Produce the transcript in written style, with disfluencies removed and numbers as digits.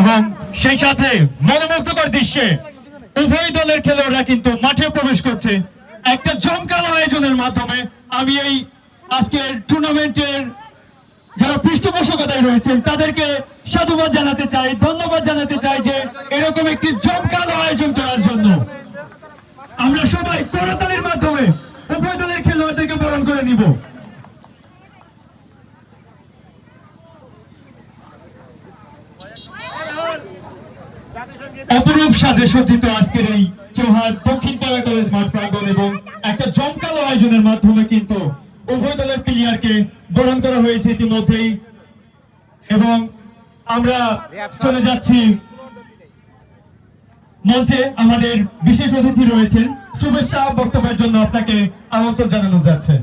এবং সেই সাথে মনোমুগ্ধকর দৃশ্যে উভয় দলের খেলোয়াড়রা কিন্তু মাঠে প্রবেশ করছে একটা জমকালো আয়োজনের মাধ্যমে। আমি এই আজকের টুর্নামেন্টের যারা পৃষ্ঠপোষকতায় রয়েছেন তাদেরকে সাধুবাদ জানাতে চাই, ধন্যবাদ জানাতে চাই যে এরকম একটি জমকালো আয়োজন করার জন্য। আমরা সবাই করতালির মাধ্যমে উভয় দলের খেলোয়াড়দেরকে বরণ করে নিব। অপরূপ সাজে সজ্জিত আজকের এই চৌহান দক্ষিণ পাড়া কলেজ মাঠ প্রাঙ্গণ এবং একটা জমকালো আয়োজনের মাধ্যমে কিন্তু উভয় দলের প্লেয়ারকে বরণ করা হয়েছে ইতিমধ্যেই। এবং আমরা চলে যাচ্ছি মঞ্চে, আমাদের বিশেষ অতিথি রয়েছেন, শুভেচ্ছা বক্তব্যের জন্য আপনাকে আমন্ত্রণ জানানো যাচ্ছে।